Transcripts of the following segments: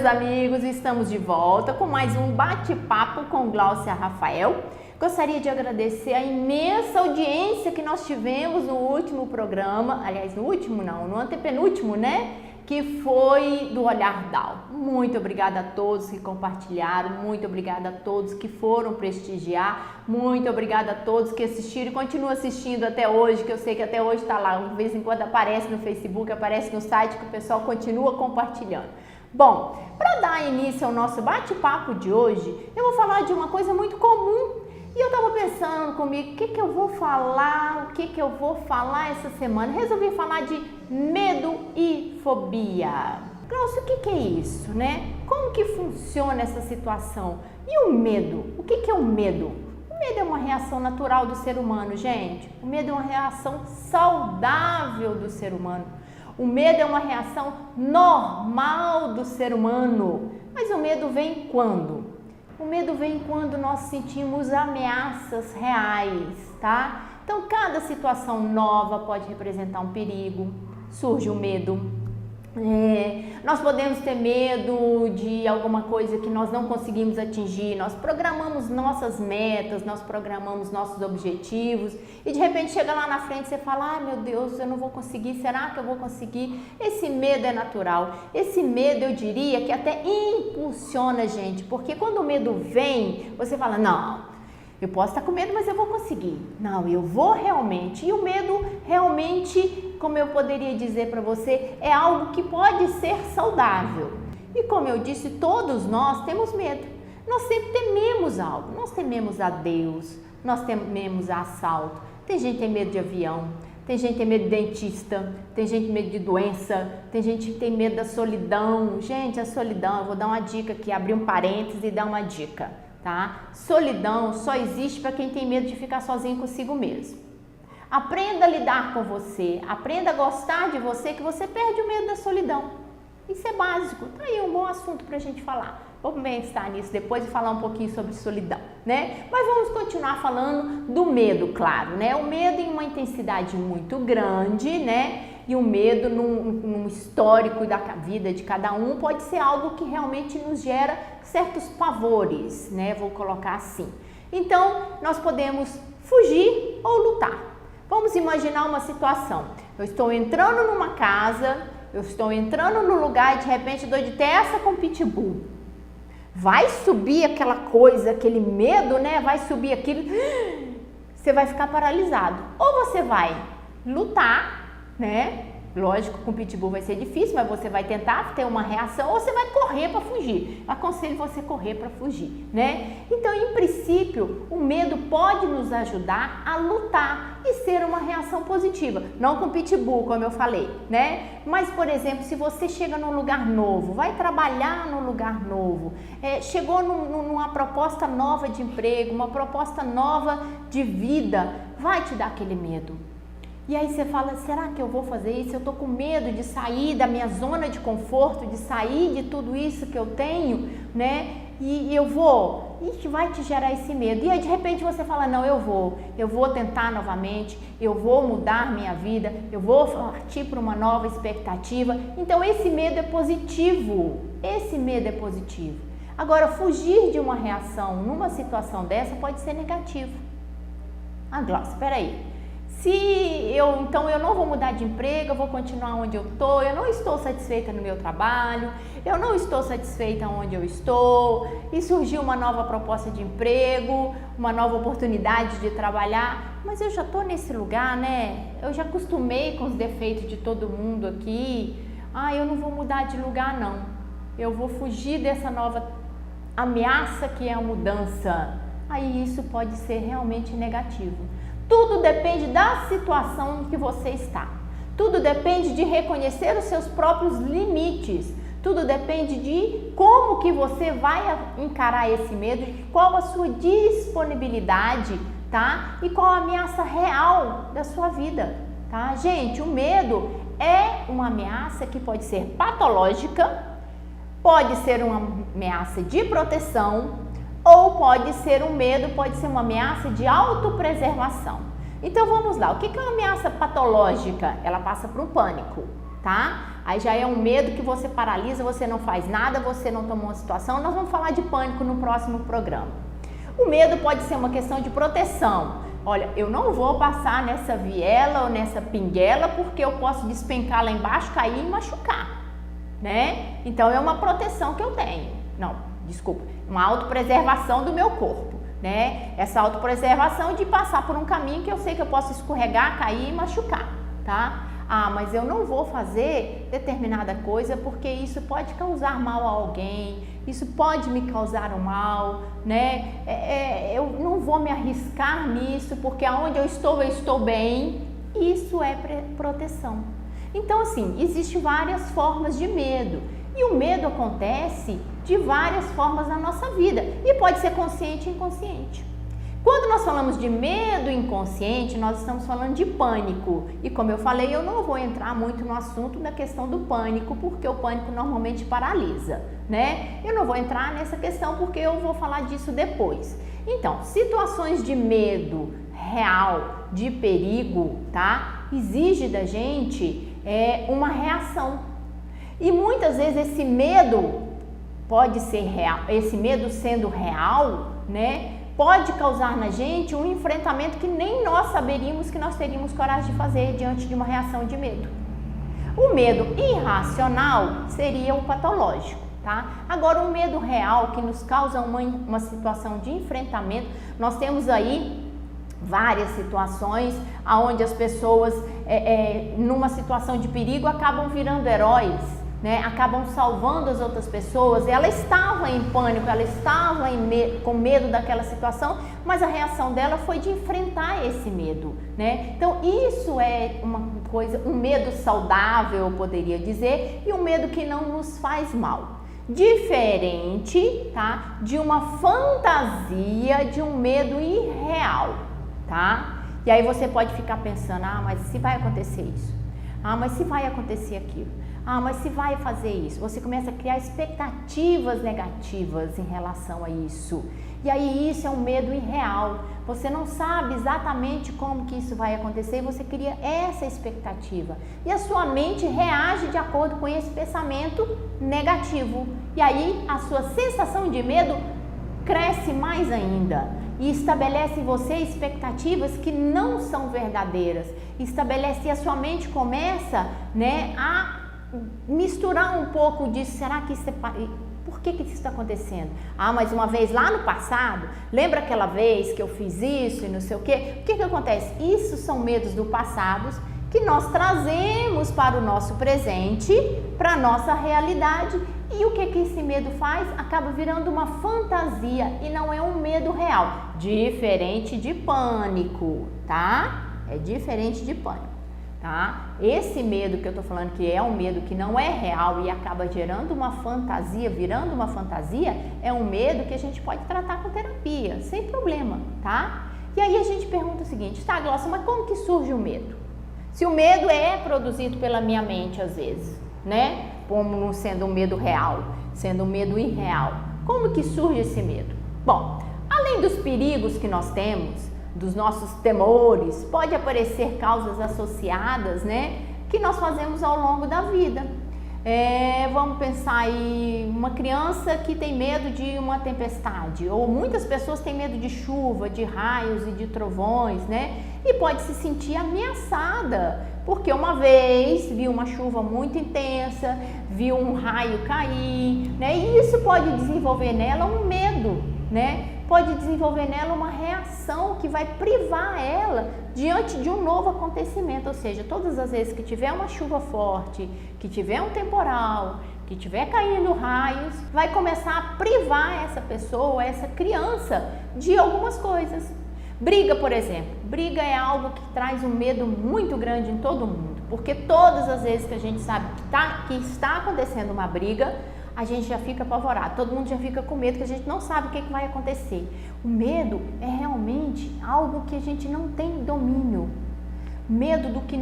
meus amigos, estamos de volta com mais um bate-papo com Gláucia Rafael. Gostaria de agradecer a imensa audiência que nós tivemos no último programa, aliás, no último não, no antepenúltimo, né? Que foi do Olhar Dal. Muito obrigada a todos que compartilharam, muito obrigada a todos que foram prestigiar, muito obrigada a todos que assistiram e continuam assistindo até hoje, que eu sei que até hoje está lá, de vez em quando aparece no Facebook, aparece no site, que o pessoal continua compartilhando. Bom, para dar início ao nosso bate-papo de hoje, eu vou falar de uma coisa muito comum. E eu estava pensando comigo, o que eu vou falar, essa semana. Resolvi falar de medo e fobia. Glaucia, o que é isso, né? Como que funciona essa situação? E o medo? O que é o medo? O medo é uma reação natural do ser humano, gente. O medo é uma reação saudável do ser humano. O medo é uma reação normal do ser humano. Mas o medo vem quando? O medo vem quando nós sentimos ameaças reais, tá? Então, cada situação nova pode representar um perigo, surge o medo. Nós podemos ter medo de alguma coisa que nós não conseguimos atingir, nós programamos nossas metas, nós programamos nossos objetivos e de repente chega lá na frente e você fala, ai meu Deus, eu não vou conseguir, será que eu vou conseguir? Esse medo é natural, esse medo eu diria que até impulsiona a gente, porque quando o medo vem, você fala, não, eu posso estar com medo, mas eu vou conseguir. Não, eu vou realmente. E o medo realmente, como eu poderia dizer para você, é algo que pode ser saudável. E como eu disse, todos nós temos medo. Nós sempre tememos algo. Nós tememos a Deus, nós tememos a assalto. Tem gente que tem medo de avião, tem gente que tem medo de dentista, tem gente que tem medo de doença, tem gente que tem medo da solidão. Gente, a solidão, eu vou dar uma dica aqui, abrir um parênteses e dar uma dica. Tá? Solidão só existe para quem tem medo de ficar sozinho consigo mesmo. Aprenda a lidar com você, aprenda a gostar de você, que você perde o medo da solidão. Isso é básico, tá aí um bom assunto para a gente falar. Vamos pensar nisso depois e falar um pouquinho sobre solidão, né? Mas vamos continuar falando do medo, claro, né? O medo em uma intensidade muito grande, né? E o medo num histórico da vida de cada um pode ser algo que realmente nos gera certos pavores, né? Vou colocar assim. Então, nós podemos fugir ou lutar. Vamos imaginar uma situação. Eu estou entrando numa casa, eu estou entrando num lugar e de repente dou de testa com pitbull. Vai subir aquela coisa, aquele medo, né? Vai subir aquilo, você vai ficar paralisado. Ou você vai lutar, né? Lógico, com o pitbull vai ser difícil, mas você vai tentar ter uma reação ou você vai correr para fugir. Eu aconselho você correr para fugir, né? Então, em princípio, o medo pode nos ajudar a lutar e ser uma reação positiva. Não com o pitbull, como eu falei, né? Mas, por exemplo, se você chega num lugar novo, vai trabalhar num lugar novo, chegou numa proposta nova de emprego, uma proposta nova de vida, vai te dar aquele medo. E aí você fala, será que eu vou fazer isso? Eu tô com medo de sair da minha zona de conforto, de sair de tudo isso que eu tenho, né? E eu vou, e vai te gerar esse medo. E aí de repente você fala, não, eu vou tentar novamente, eu vou mudar minha vida, eu vou partir para uma nova expectativa. Então esse medo é positivo, Agora, fugir de uma reação numa situação dessa pode ser negativo. Ah, Glaucia, espera aí. Então eu não vou mudar de emprego, eu vou continuar onde eu estou, eu não estou satisfeita no meu trabalho, eu não estou satisfeita onde eu estou, e surgiu uma nova proposta de emprego, uma nova oportunidade de trabalhar, mas eu já estou nesse lugar, né? Eu já acostumei com os defeitos de todo mundo aqui, eu não vou mudar de lugar não, eu vou fugir dessa nova ameaça que é a mudança. Aí isso pode ser realmente negativo. Tudo depende da situação em que você está. Tudo depende de reconhecer os seus próprios limites. Tudo depende de como que você vai encarar esse medo, qual a sua disponibilidade, tá? E qual a ameaça real da sua vida, tá? Gente, o medo é uma ameaça que pode ser patológica, pode ser uma ameaça de proteção, ou pode ser um medo, pode ser uma ameaça de autopreservação. Então vamos lá, o que é uma ameaça patológica? Ela passa por um pânico. tá? Aí já é um medo que você paralisa, você não faz nada, você não tomou uma situação. Nós vamos falar de pânico no próximo programa. O medo pode ser uma questão de proteção. Olha, eu não vou passar nessa viela ou nessa pinguela porque eu posso despencar lá embaixo, cair e machucar, né? Então é uma proteção que eu tenho. Não, desculpa, uma autopreservação do meu corpo, né? Essa autopreservação de passar por um caminho que eu sei que eu posso escorregar, cair e machucar, tá? Ah, mas eu não vou fazer determinada coisa porque isso pode causar mal a alguém, isso pode me causar um mal, né? Eu não vou me arriscar nisso porque aonde eu estou bem. Isso é proteção. Então, assim, existem várias formas de medo e o medo acontece de várias formas na nossa vida e pode ser consciente e inconsciente. Quando nós falamos de medo inconsciente, nós estamos falando de pânico. E como eu falei, eu não vou entrar muito no assunto da questão do pânico, porque o pânico normalmente paralisa, né? Eu não vou entrar nessa questão porque eu vou falar disso depois. Então, situações de medo real, de perigo, tá? Exige da gente uma reação. E muitas vezes esse medo pode ser real, esse medo sendo real, né? Pode causar na gente um enfrentamento que nem nós saberíamos que nós teríamos coragem de fazer diante de uma reação de medo. O medo irracional seria o patológico, tá? Agora, o medo real que nos causa uma situação de enfrentamento, nós temos aí várias situações onde as pessoas, numa situação de perigo, acabam virando heróis, né? Acabam salvando as outras pessoas. Ela estava em pânico, ela estava com medo daquela situação, mas a reação dela foi de enfrentar esse medo, né? Então isso é uma coisa, um medo saudável, eu poderia dizer, e um medo que não nos faz mal. Diferente, tá? De uma fantasia, de um medo irreal, tá? E aí você pode ficar pensando, ah, mas se vai acontecer isso? Ah, mas se vai acontecer aquilo? Ah, mas se vai fazer isso? Você começa a criar expectativas negativas em relação a isso. E aí isso é um medo irreal. Você não sabe exatamente como que isso vai acontecer e você cria essa expectativa. E a sua mente reage de acordo com esse pensamento negativo. E aí a sua sensação de medo cresce mais ainda. E estabelece em você expectativas que não são verdadeiras. Estabelece, e a sua mente começa, né, a misturar um pouco disso. Será que isso por que isso está acontecendo? Ah, mas uma vez lá no passado, lembra aquela vez que eu fiz isso e não sei o quê? O que acontece? Isso são medos do passado que nós trazemos para o nosso presente, para a nossa realidade. E o que esse medo faz? Acaba virando uma fantasia e não é um medo real. Diferente de pânico, tá? É diferente de pânico. Tá? Esse medo que eu tô falando, que é um medo que não é real e acaba gerando uma fantasia, virando uma fantasia, é um medo que a gente pode tratar com terapia, sem problema, tá? E aí a gente pergunta o seguinte, tá, Glaucia, mas como que surge o medo? Se o medo é produzido pela minha mente às vezes, né? Como não sendo um medo real, sendo um medo irreal. Como que surge esse medo? Bom, além dos perigos que nós temos, dos nossos temores, pode aparecer causas associadas, né, que nós fazemos ao longo da vida. Vamos pensar em uma criança que tem medo de uma tempestade, ou muitas pessoas têm medo de chuva, de raios e de trovões, né, e pode se sentir ameaçada, porque uma vez viu uma chuva muito intensa, viu um raio cair, né, e isso pode desenvolver nela um medo, né, pode desenvolver nela uma reação que vai privar ela diante de um novo acontecimento, ou seja, todas as vezes que tiver uma chuva forte, que tiver um temporal, que tiver caindo raios, vai começar a privar essa pessoa, essa criança, de algumas coisas. Briga, por exemplo. Briga é algo que traz um medo muito grande em todo mundo, porque todas as vezes que a gente sabe que está acontecendo uma briga, a gente já fica apavorado, todo mundo já fica com medo, que a gente não sabe o que vai acontecer. O medo é realmente algo que a gente não tem domínio. Medo do que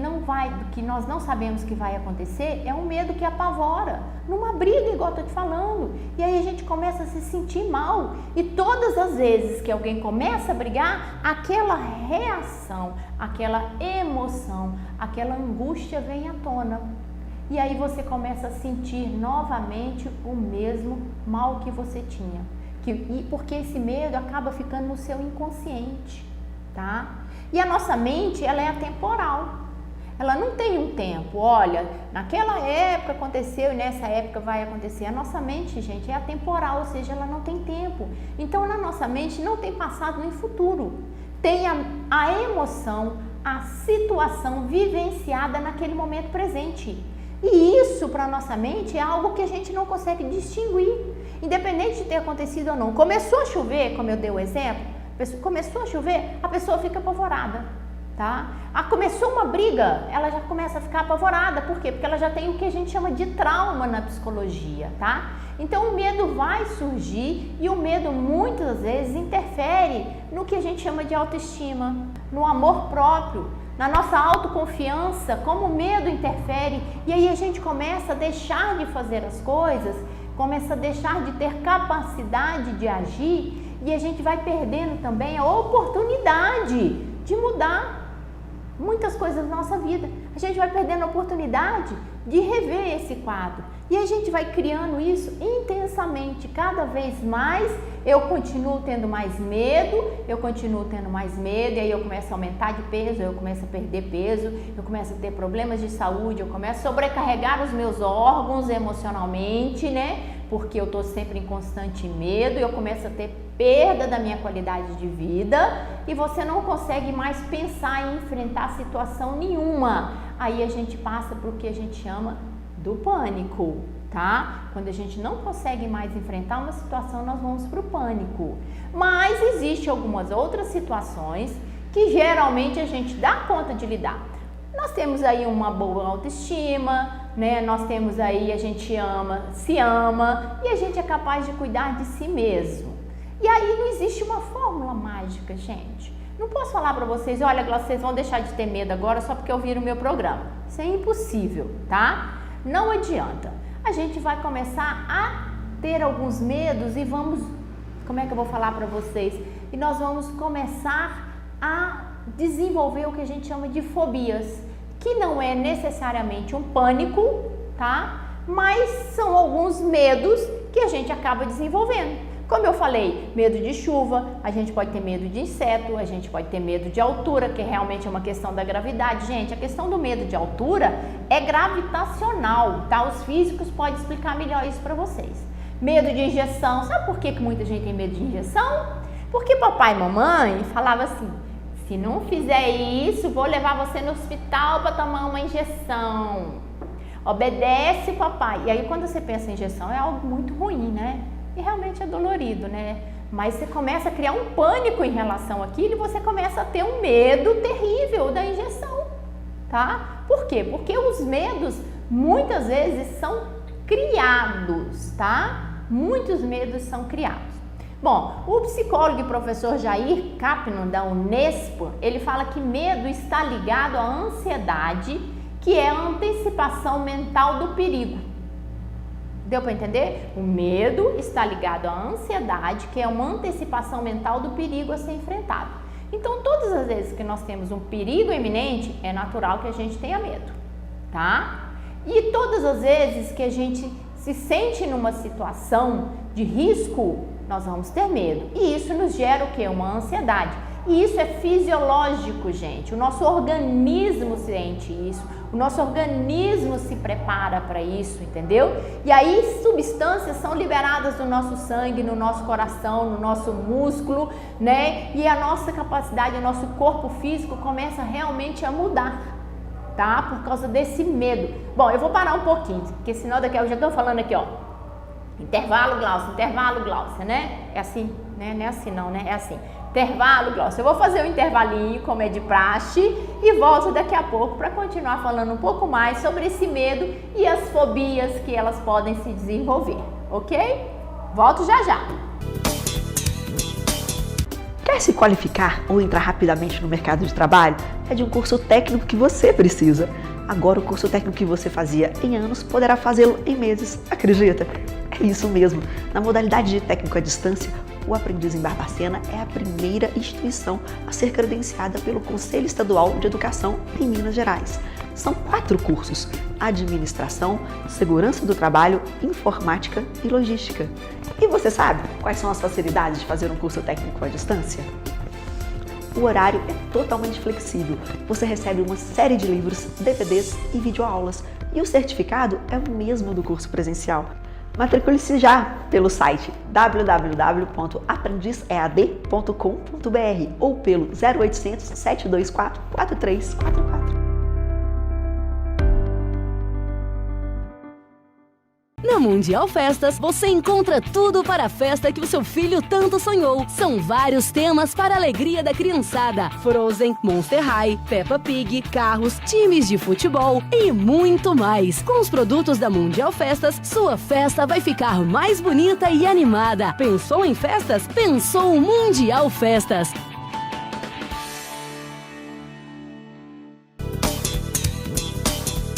nós não sabemos que vai acontecer é um medo que apavora. Numa briga, igual eu tô te falando. E aí a gente começa a se sentir mal. E todas as vezes que alguém começa a brigar, aquela reação, aquela emoção, aquela angústia vem à tona. e aí você começa a sentir novamente o mesmo mal que você tinha. Porque esse medo acaba ficando no seu inconsciente, tá? E a nossa mente, ela é atemporal. Ela não tem um tempo, olha, naquela época aconteceu e nessa época vai acontecer. A nossa mente, gente, é atemporal, ou seja, ela não tem tempo. Então, na nossa mente não tem passado nem futuro. Tem a emoção, a situação vivenciada naquele momento presente. E isso, para a nossa mente, é algo que a gente não consegue distinguir, independente de ter acontecido ou não. Começou a chover, como eu dei o exemplo, começou a chover, a pessoa fica apavorada. Tá? Começou uma briga, ela já começa a ficar apavorada. Por quê? Porque ela já tem o que a gente chama de trauma na psicologia, tá? Então o medo vai surgir e o medo muitas vezes interfere no que a gente chama de autoestima, no amor próprio, na nossa autoconfiança, como o medo interfere. E aí a gente começa a deixar de fazer as coisas, começa a deixar de ter capacidade de agir e a gente vai perdendo também a oportunidade de mudar muitas coisas na nossa vida. A gente vai perdendo a oportunidade de rever esse quadro. E a gente vai criando isso intensamente. Cada vez mais eu continuo tendo mais medo, e aí eu começo a aumentar de peso, eu começo a perder peso, eu começo a ter problemas de saúde, eu começo a sobrecarregar os meus órgãos emocionalmente, né? Porque eu estou sempre em constante medo, eu começo a ter perda da minha qualidade de vida e você não consegue mais pensar em enfrentar situação nenhuma. Aí a gente passa para o que a gente chama do pânico, tá? Quando a gente não consegue mais enfrentar uma situação, nós vamos para o pânico. Mas existem algumas outras situações que geralmente a gente dá conta de lidar. Nós temos aí uma boa autoestima, né? Nós temos aí, a gente se ama e a gente é capaz de cuidar de si mesmo. E aí não existe uma fórmula mágica, gente. Não posso falar para vocês, olha, vocês vão deixar de ter medo agora só porque ouviram o meu programa. Isso é impossível, tá? Não adianta. A gente vai começar a ter alguns medos e vamos, como é que eu vou falar para vocês? E nós vamos começar a desenvolver o que a gente chama de fobias, que não é necessariamente um pânico, tá? Mas são alguns medos que a gente acaba desenvolvendo. Como eu falei, medo de chuva, a gente pode ter medo de inseto, a gente pode ter medo de altura, que realmente é uma questão da gravidade. Gente, a questão do medo de altura é gravitacional, tá? Os físicos podem explicar melhor isso para vocês. Medo de injeção, sabe por que muita gente tem medo de injeção? Porque papai e mamãe falavam assim, se não fizer isso, vou levar você no hospital para tomar uma injeção. Obedece, papai. E aí quando você pensa em injeção é algo muito ruim, né? E realmente é dolorido, né? Mas você começa a criar um pânico em relação àquilo e você começa a ter um medo terrível da injeção, tá? Por quê? Porque os medos muitas vezes são criados, tá? Muitos medos são criados. Bom, o psicólogo e professor Jair Kaplan, da Unesp, ele fala que medo está ligado à ansiedade, que é a antecipação mental do perigo. Deu para entender? O medo está ligado à ansiedade, que é uma antecipação mental do perigo a ser enfrentado. Então, todas as vezes que nós temos um perigo iminente, é natural que a gente tenha medo, tá? E todas as vezes que a gente se sente numa situação de risco, nós vamos ter medo. E isso nos gera o quê? Uma ansiedade. E isso é fisiológico, gente. O nosso organismo sente isso. O nosso organismo se prepara para isso, entendeu? E aí substâncias são liberadas no nosso sangue, no nosso coração, no nosso músculo, né? E a nossa capacidade, o nosso corpo físico começa realmente a mudar, tá? Por causa desse medo. Bom, eu vou parar um pouquinho, porque senão daqui eu já estou falando aqui, ó. Intervalo, Glaucia, né? É assim, né? Não é assim não, né? É assim. Intervalo, Glaucia. Eu vou fazer um intervalinho, como é de praxe, e volto daqui a pouco para continuar falando um pouco mais sobre esse medo e as fobias que elas podem se desenvolver, ok? Volto já já. Quer se qualificar ou entrar rapidamente no mercado de trabalho? É de um curso técnico que você precisa. Agora o curso técnico que você fazia em anos poderá fazê-lo em meses, acredita? É isso mesmo. Na modalidade de técnico à distância, o Aprendiz em Barbacena é a primeira instituição a ser credenciada pelo Conselho Estadual de Educação em Minas Gerais. São 4 cursos: Administração, Segurança do Trabalho, Informática e Logística. E você sabe quais são as facilidades de fazer um curso técnico à distância? O horário é totalmente flexível. Você recebe uma série de livros, DVDs e videoaulas. E o certificado é o mesmo do curso presencial. Matricule-se já pelo site www.aprendizead.com.br ou pelo 0800 724 4344. Na Mundial Festas, você encontra tudo para a festa que o seu filho tanto sonhou. São vários temas para a alegria da criançada. Frozen, Monster High, Peppa Pig, carros, times de futebol e muito mais. Com os produtos da Mundial Festas, sua festa vai ficar mais bonita e animada. Pensou em festas? Pensou Mundial Festas.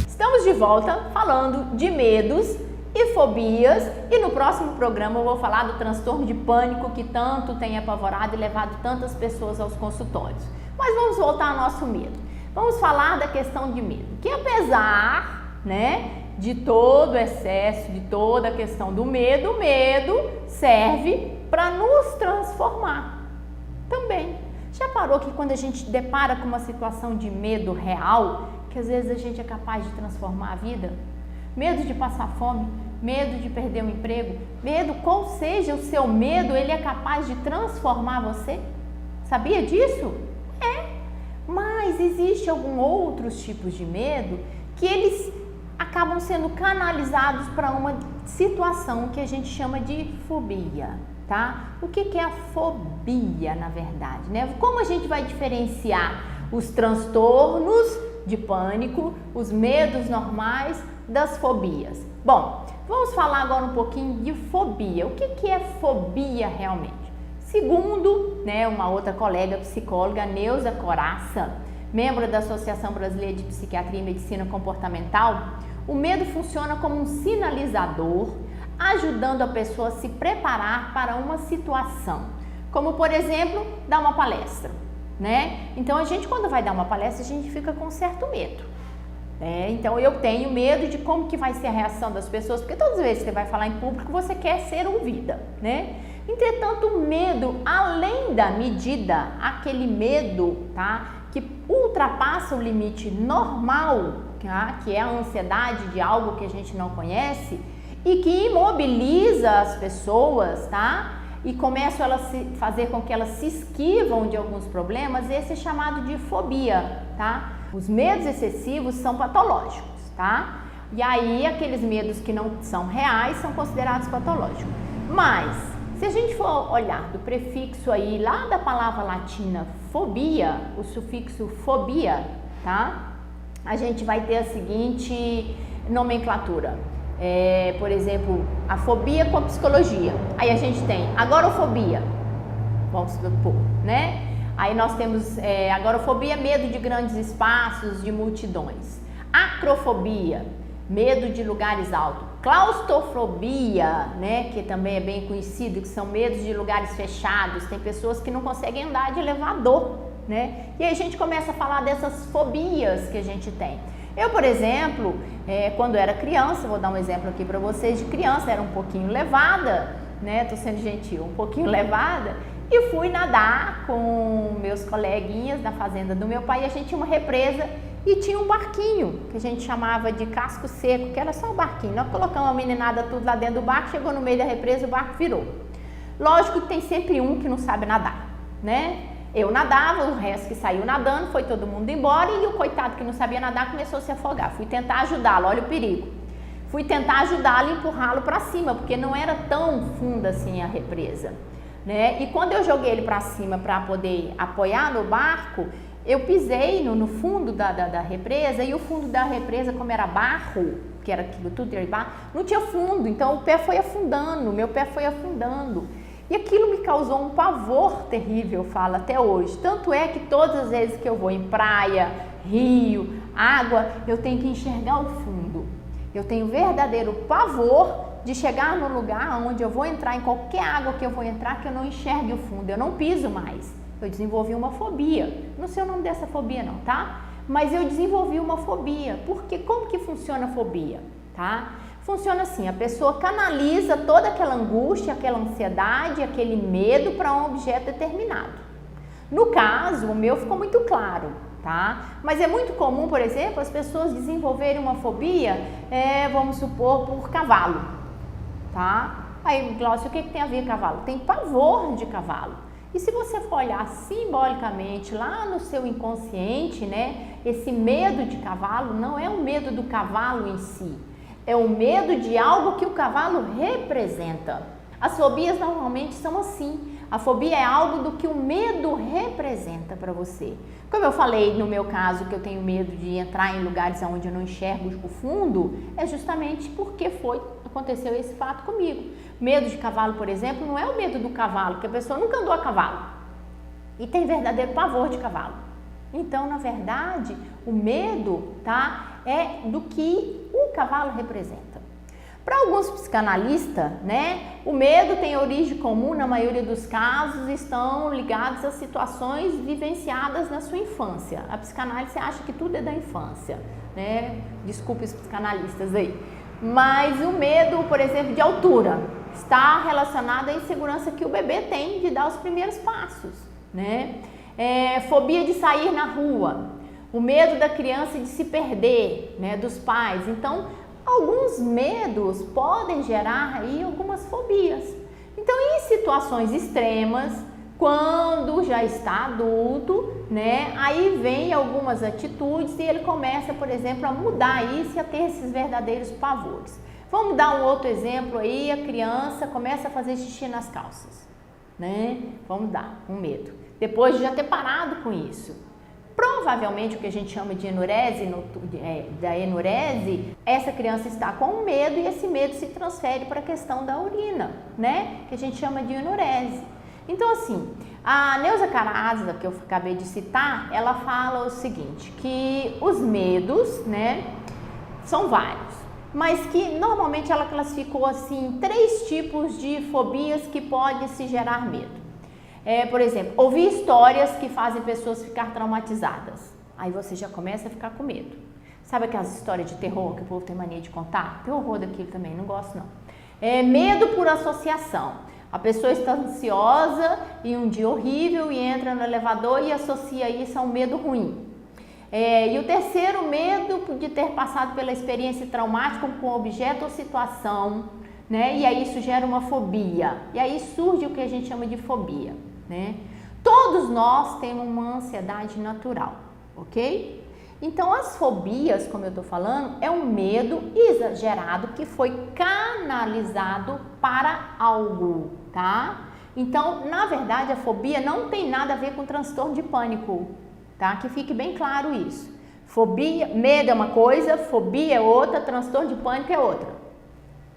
Estamos de volta falando de medos e fobias, e no próximo programa eu vou falar do transtorno de pânico que tanto tem apavorado e levado tantas pessoas aos consultórios. Mas vamos voltar ao nosso medo. Vamos falar da questão de medo, que apesar, de todo o excesso, de toda a questão do medo, o medo serve para nos transformar também. Já parou que quando a gente depara com uma situação de medo real, que às vezes a gente é capaz de transformar a vida? Medo de passar fome, medo de perder um emprego, medo, qual seja o seu medo, ele é capaz de transformar você? Sabia disso? Mas existe alguns outros tipos de medo que eles acabam sendo canalizados para uma situação que a gente chama de fobia, tá? O que é a fobia, na verdade, Como a gente vai diferenciar os transtornos de pânico, os medos normais das fobias? Bom, vamos falar agora um pouquinho de fobia. O que é fobia realmente? Segundo, uma outra colega psicóloga, Neuza Coraça, membro da Associação Brasileira de Psiquiatria e Medicina Comportamental, o medo funciona como um sinalizador, ajudando a pessoa a se preparar para uma situação, como por exemplo, dar uma palestra, Então a gente, quando vai dar uma palestra, a gente fica com certo medo. Então eu tenho medo de como que vai ser a reação das pessoas, porque todas as vezes que você vai falar em público, você quer ser ouvida, Entretanto, o medo, além da medida, aquele medo, que ultrapassa o limite normal, que é a ansiedade de algo que a gente não conhece e que imobiliza as pessoas, e começa a fazer com que elas se esquivam de alguns problemas, esse é chamado de fobia, Os medos excessivos são patológicos, E aí, aqueles medos que não são reais são considerados patológicos. Mas, se a gente for olhar do prefixo aí, lá da palavra latina fobia, o sufixo fobia, a gente vai ter a seguinte nomenclatura. Por exemplo, a fobia com a psicologia. Aí a gente tem agorafobia, vamos supor, Aí nós temos agorafobia, medo de grandes espaços, de multidões. Acrofobia, medo de lugares altos. Claustrofobia, que também é bem conhecido, que são medos de lugares fechados. Tem pessoas que não conseguem andar de elevador, E aí a gente começa a falar dessas fobias que a gente tem. Eu, por exemplo, quando era criança, vou dar um exemplo aqui para vocês, de criança, era um pouquinho levada, tô sendo gentil, um pouquinho levada, e fui nadar com meus coleguinhas na fazenda do meu pai, e a gente tinha uma represa e tinha um barquinho, que a gente chamava de casco seco, que era só um barquinho. Nós colocamos a meninada tudo lá dentro do barco, chegou no meio da represa, o barco virou. Lógico que tem sempre um que não sabe nadar, Eu nadava, o resto que saiu nadando, foi todo mundo embora e o coitado que não sabia nadar começou a se afogar. Fui tentar ajudá-lo, olha o perigo. Fui tentar ajudá-lo e empurrá-lo para cima, porque não era tão funda assim a represa, E quando eu joguei ele para cima para poder apoiar no barco, eu pisei no fundo da represa, e o fundo da represa, como era barro, que era aquilo tudo de barro, não tinha fundo, então o pé foi afundando, meu pé foi afundando. E aquilo me causou um pavor terrível, eu falo até hoje. Tanto é que todas as vezes que eu vou em praia, rio, água, eu tenho que enxergar o fundo. Eu tenho verdadeiro pavor de chegar no lugar onde eu vou entrar, em qualquer água que eu vou entrar, que eu não enxergue o fundo, eu não piso mais. Eu desenvolvi uma fobia. Não sei o nome dessa fobia não, mas eu desenvolvi uma fobia. Porque como que funciona a fobia, tá? Funciona assim, a pessoa canaliza toda aquela angústia, aquela ansiedade, aquele medo para um objeto determinado. No caso, o meu ficou muito claro, tá? Mas é muito comum, por exemplo, as pessoas desenvolverem uma fobia, vamos supor, por cavalo, tá? Aí, Glaucia, o que tem a ver cavalo? Tem pavor de cavalo. E se você for olhar simbolicamente lá no seu inconsciente, né? Esse medo de cavalo não é o medo do cavalo em si, é o medo de algo que o cavalo representa. As fobias normalmente são assim. A fobia é algo do que o medo representa para você. Como eu falei no meu caso, que eu tenho medo de entrar em lugares onde eu não enxergo o fundo, é justamente porque aconteceu esse fato comigo. Medo de cavalo, por exemplo, não é o medo do cavalo, porque a pessoa nunca andou a cavalo e tem verdadeiro pavor de cavalo. Então, na verdade, o medo, tá, é do que o cavalo representa. Para alguns psicanalistas, né, o medo tem origem comum, na maioria dos casos, estão ligados a situações vivenciadas na sua infância. A psicanálise acha que tudo é da infância, né? Desculpe os psicanalistas aí. Mas o medo, por exemplo, de altura, está relacionado à insegurança que o bebê tem de dar os primeiros passos, né? Fobia de sair na rua, o medo da criança de se perder, né, dos pais. Então, alguns medos podem gerar aí algumas fobias. Então, em situações extremas, quando já está adulto, né, aí vem algumas atitudes e ele começa, por exemplo, a mudar isso e a ter esses verdadeiros pavores. Vamos dar um outro exemplo aí, a criança começa a fazer xixi nas calças, né? Vamos dar um medo. Depois de já ter parado com isso. Provavelmente o que a gente chama de enurese, da enurese, essa criança está com medo e esse medo se transfere para a questão da urina, né? Que a gente chama de enurese. Então, assim, a Neuza Caraza, que eu acabei de citar, ela fala o seguinte, que os medos, né, são vários, mas que normalmente ela classificou assim 3 tipos de fobias que podem se gerar medo. Por exemplo, ouvir histórias que fazem pessoas ficar traumatizadas. Aí você já começa a ficar com medo. Sabe aquelas histórias de terror que o povo tem mania de contar? Tem horror daquilo também, não gosto não. Medo por associação. A pessoa está ansiosa em um dia horrível e entra no elevador e associa isso a um medo ruim. E o terceiro, medo de ter passado pela experiência traumática com objeto ou situação, né? E aí isso gera uma fobia. E aí surge o que a gente chama de fobia, né? Todos nós temos uma ansiedade natural, ok? Então, as fobias, como eu estou falando, é um medo exagerado que foi canalizado para algo, tá? Então, na verdade, a fobia não tem nada a ver com transtorno de pânico, tá? Que fique bem claro isso. Fobia, medo é uma coisa, fobia é outra, transtorno de pânico é outra.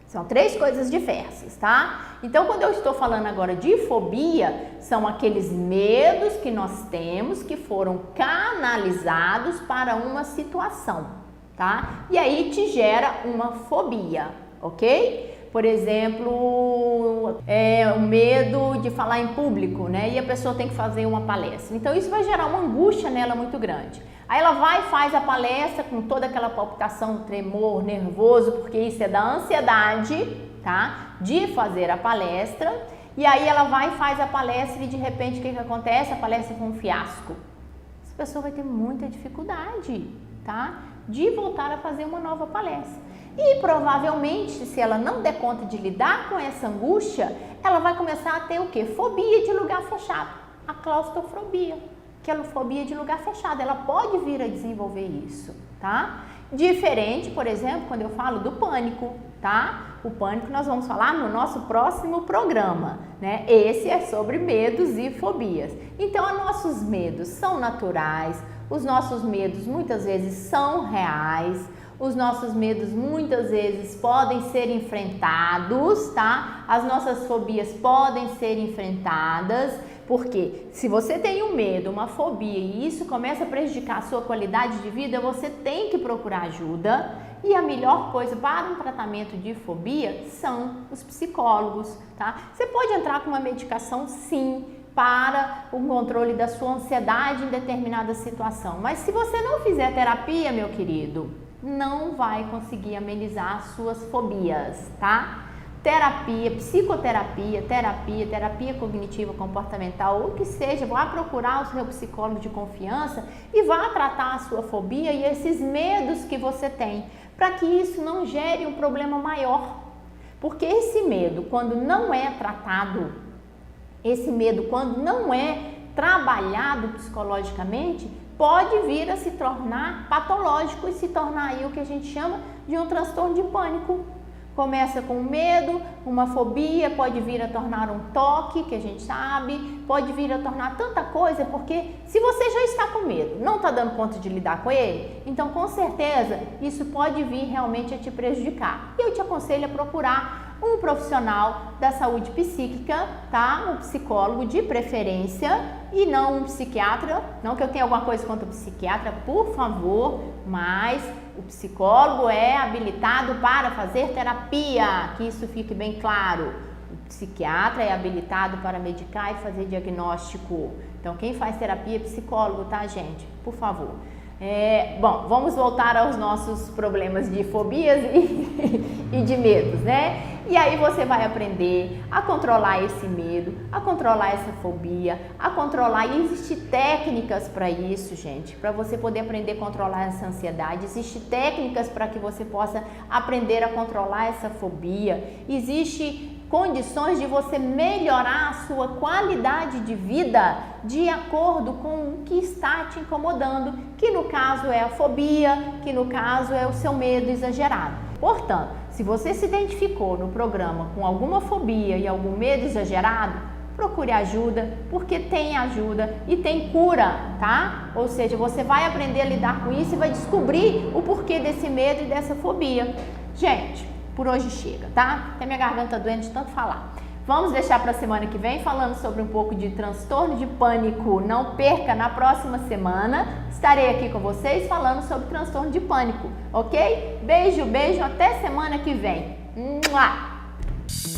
São 3 coisas diversas, tá? Então, quando eu estou falando agora de fobia, são aqueles medos que nós temos que foram canalizados para uma situação, tá? E aí te gera uma fobia, ok? Por exemplo, o medo de falar em público, né? E a pessoa tem que fazer uma palestra. Então, isso vai gerar uma angústia nela muito grande. Aí ela vai e faz a palestra com toda aquela palpitação, tremor, nervoso, porque isso é da ansiedade, tá? De fazer a palestra. E aí ela vai e faz a palestra e de repente o que acontece? A palestra foi um fiasco. Essa pessoa vai ter muita dificuldade, tá? De voltar a fazer uma nova palestra. E provavelmente, se ela não der conta de lidar com essa angústia, ela vai começar a ter o quê? Fobia de lugar fechado, a claustrofobia, que é a fobia de lugar fechado. Ela pode vir a desenvolver isso, tá? Diferente, por exemplo, quando eu falo do pânico, tá? O pânico nós vamos falar no nosso próximo programa, né? Esse é sobre medos e fobias. Então, os nossos medos são naturais, os nossos medos muitas vezes são reais, os nossos medos muitas vezes podem ser enfrentados, tá? As nossas fobias podem ser enfrentadas, porque se você tem um medo, uma fobia e isso começa a prejudicar a sua qualidade de vida, você tem que procurar ajuda. E a melhor coisa para um tratamento de fobia são os psicólogos, tá? Você pode entrar com uma medicação sim, para o controle da sua ansiedade em determinada situação. Mas se você não fizer terapia, meu querido, não vai conseguir amenizar as suas fobias, tá? Terapia, psicoterapia, terapia cognitiva comportamental, ou o que seja, vá procurar o seu psicólogo de confiança e vá tratar a sua fobia e esses medos que você tem, para que isso não gere um problema maior. Porque esse medo, quando não é tratado, esse medo, quando não é trabalhado psicologicamente, pode vir a se tornar patológico e se tornar aí o que a gente chama de um transtorno de pânico. Começa com medo, uma fobia, pode vir a tornar um toque, que a gente sabe, pode vir a tornar tanta coisa, porque se você já está com medo, não está dando conta de lidar com ele, então com certeza isso pode vir realmente a te prejudicar. E eu te aconselho a procurar um profissional da saúde psíquica, tá? Um psicólogo de preferência e não um psiquiatra. Não que eu tenha alguma coisa contra o psiquiatra, por favor, mas o psicólogo é habilitado para fazer terapia, que isso fique bem claro. O psiquiatra é habilitado para medicar e fazer diagnóstico. Então, quem faz terapia é psicólogo, tá, gente? Por favor. Bom, vamos voltar aos nossos problemas de fobias e de medos, né? E aí você vai aprender a controlar esse medo, a controlar essa fobia, a controlar, e existem técnicas para isso, gente, para você poder aprender a controlar essa ansiedade, existem técnicas para que você possa aprender a controlar essa fobia, existem condições de você melhorar a sua qualidade de vida de acordo com o que está te incomodando, que no caso é a fobia, que no caso é o seu medo exagerado. Portanto, se você se identificou no programa com alguma fobia e algum medo exagerado, procure ajuda, porque tem ajuda e tem cura, tá? Ou seja, você vai aprender a lidar com isso e vai descobrir o porquê desse medo e dessa fobia. Gente, por hoje chega, tá? Até minha garganta doendo de tanto falar. Vamos deixar para a semana que vem falando sobre um pouco de transtorno de pânico. Não perca, na próxima semana estarei aqui com vocês falando sobre transtorno de pânico, ok? Beijo, beijo, até semana que vem. Mua!